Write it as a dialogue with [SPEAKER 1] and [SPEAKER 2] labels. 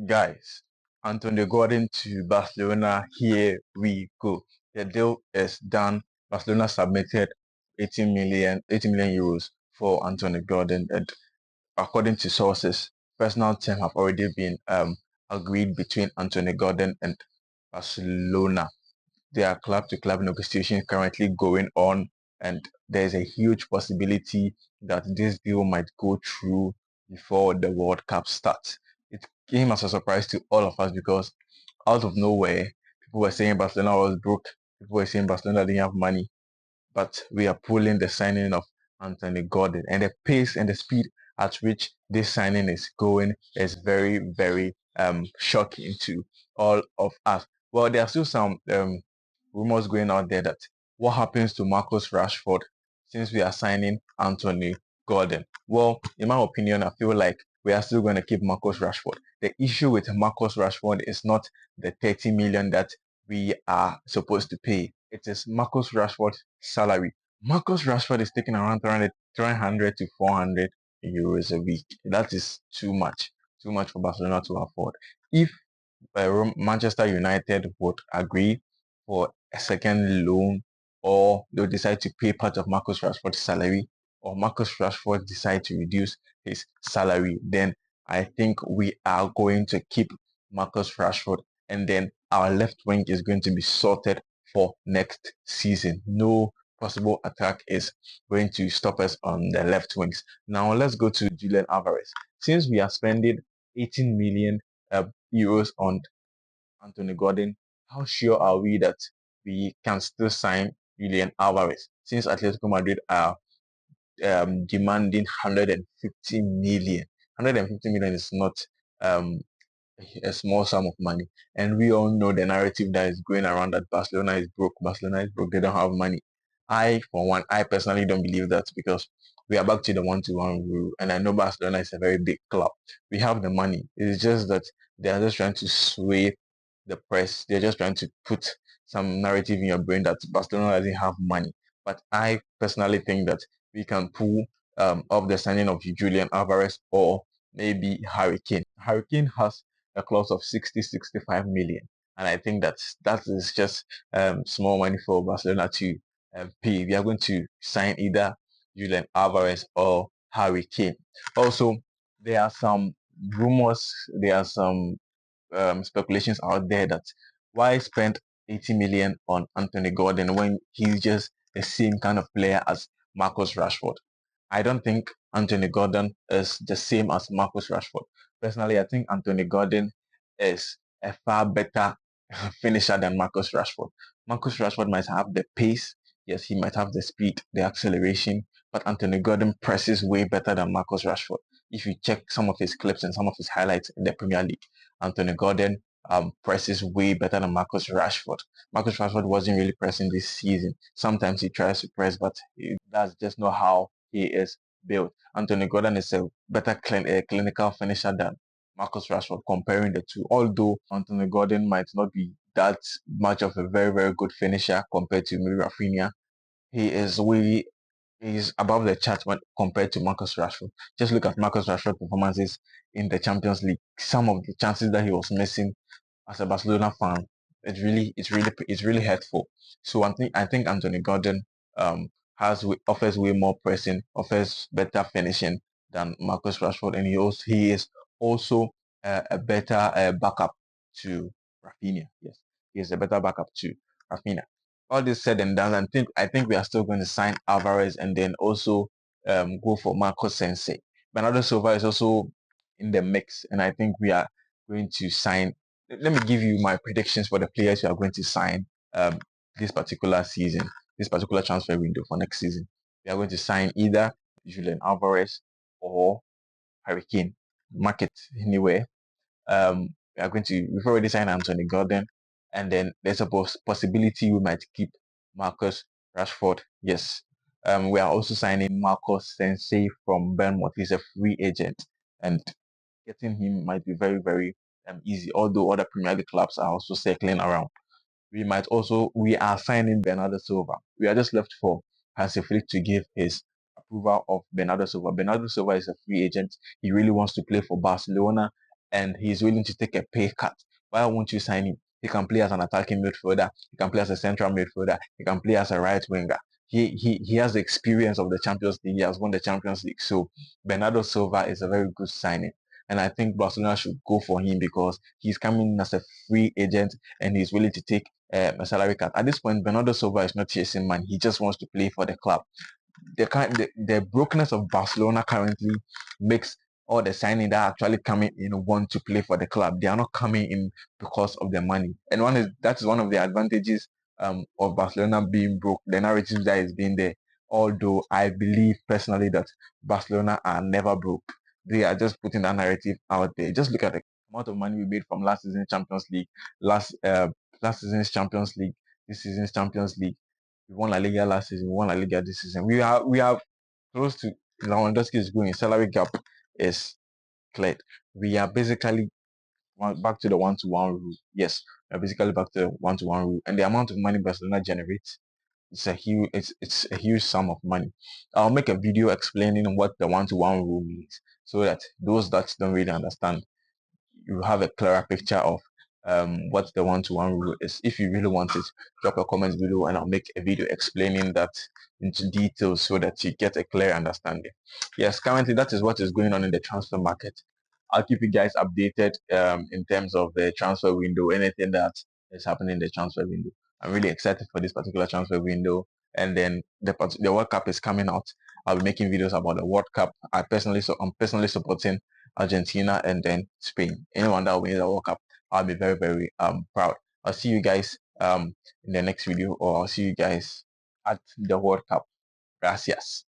[SPEAKER 1] Guys, Antonio Gordon to Barcelona. Here we go. The deal is done. Barcelona submitted 80 million euros for Antonio Gordon, and according to sources, personal terms have already been agreed between Antonio Gordon and Barcelona. There are club-to-club negotiations currently going on, and there's a huge possibility that this deal might go through before the World Cup starts. It came as a surprise to all of us because out of nowhere, people were saying Barcelona was broke. People were saying Barcelona didn't have money, but we are pulling the signing of Anthony Gordon, and the pace and the speed at which this signing is going is very, very shocking to all of us. Well, there are still some rumors going out there that what happens to Marcus Rashford since we are signing Anthony Gordon. Well, in my opinion, I feel like we are still going to keep Marcus Rashford. The issue with Marcus Rashford is not the 30 million that we are supposed to pay. It is Marcus Rashford's salary. Marcus Rashford is taking around 300 to 400 euros a week. That is too much for Barcelona to afford. If Manchester United would agree for a second loan, or they'll decide to pay part of Marcus Rashford's salary, or Marcus Rashford decide to reduce his salary, then I think we are going to keep Marcus Rashford, and then our left wing is going to be sorted for next season. No possible attack is going to stop us on the left wings. Now let's go to Julian Alvarez. Since we are spending 18 million euros on Anthony Gordon, how sure are we that we can still sign Julian Alvarez since Atletico Madrid are demanding 150 million? 150 million is not um, a small sum of money, and we all know the narrative that is going around that Barcelona is broke. Barcelona is broke. They don't have money. For one, I personally don't believe that because we are back to the one-to-one rule, and I know Barcelona is a very big club. We have the money. It's just that they are just trying to sway the press. They're just trying to put some narrative in your brain that Barcelona doesn't have money. But I personally think that we can pull off the signing of Julian Alvarez or maybe Harry Kane. Harry Kane has a clause of 65 million. And I think that is just small money for Barcelona to pay. We are going to sign either Julian Alvarez or Harry Kane. Also, there are some rumors, there are some speculations out there that why spend 80 million on Anthony Gordon when he's just the same kind of player as Marcus Rashford. I don't think Anthony Gordon is the same as Marcus Rashford. Personally, I think Anthony Gordon is a far better finisher than Marcus Rashford. Marcus Rashford might have the pace, yes, he might have the speed, the acceleration, but Anthony Gordon presses way better than Marcus Rashford. If you check some of his clips and some of his highlights in the Premier League, Anthony Gordon presses way better than Marcus Rashford. Marcus Rashford wasn't really pressing this season. Sometimes he tries to press, but that's just not how he is built. Anthony Gordon is a better clinical finisher than Marcus Rashford, comparing the two. Although Anthony Gordon might not be that much of a very, very good finisher compared to maybe Rafinha, he is really is above the chart when compared to Marcus Rashford. Just look at Marcus Rashford performances in the Champions League. Some of the chances that he was missing as a Barcelona fan, it's really hurtful. So I think Anthony Gordon offers way more pressing, offers better finishing than Marcus Rashford, and he is also a better backup to Rafinha. Yes, he is a better backup to Rafinha. All this said and done, I think we are still going to sign Alvarez and then also go for Marcos Sensei. Bernardo Silva is also in the mix, and I think we are going to sign. Let me give you my predictions for the players we are going to sign this particular season, this particular transfer window for next season. We are going to sign either Julian Alvarez or Harry Kane. Market anywhere. We've already signed Anthony Gordon, and then there's a possibility we might keep Marcus Rashford. Yes. We are also signing Marcos Sensei from Bournemouth. He's a free agent, and getting him might be very, very easy. Although other Premier League clubs are also circling around. We are signing Bernardo Silva. We are just left for Hansi Flick to give his approval of Bernardo Silva. Bernardo Silva is a free agent. He really wants to play for Barcelona, and he's willing to take a pay cut. Why won't you sign him? He can play as an attacking midfielder. He can play as a central midfielder. He can play as a right winger. He has the experience of the Champions League. He has won the Champions League. So Bernardo Silva is a very good signing. And I think Barcelona should go for him because he's coming in as a free agent and he's willing to take a salary cut. At this point, Bernardo Silva is not chasing man. He just wants to play for the club. The brokenness of Barcelona currently makes all the signing that are actually coming in want to play for the club. They are not coming in because of the money. And that is one of the advantages of Barcelona being broke. The narrative that is being there. Although I believe personally that Barcelona are never broke. They are just putting that narrative out there. Just look at the amount of money we made from last season's Champions League, last season's Champions League, this season's Champions League. We won La Liga last season. We won La Liga this season. We are close to Lewandowski's going. Salary gap is cleared. We are basically back to the one-to-one rule. Yes, we are basically back to the one-to-one rule. And the amount of money Barcelona generates, it's a huge sum of money. I'll make a video explaining what the one-to-one rule means, so that those that don't really understand, you have a clearer picture of what the one-to-one rule is. If you really want it, drop a comment below and I'll make a video explaining that into details so that you get a clear understanding. Yes, currently that is what is going on in the transfer market. I'll keep you guys updated in terms of the transfer window, anything that is happening in the transfer window. I'm really excited for this particular transfer window. And then the World Cup is coming out. I'll be making videos about the World Cup. I'm personally supporting Argentina and then Spain. Anyone that wins the World Cup, I'll be very, very proud. I'll see you guys in the next video, or I'll see you guys at the World Cup. Gracias.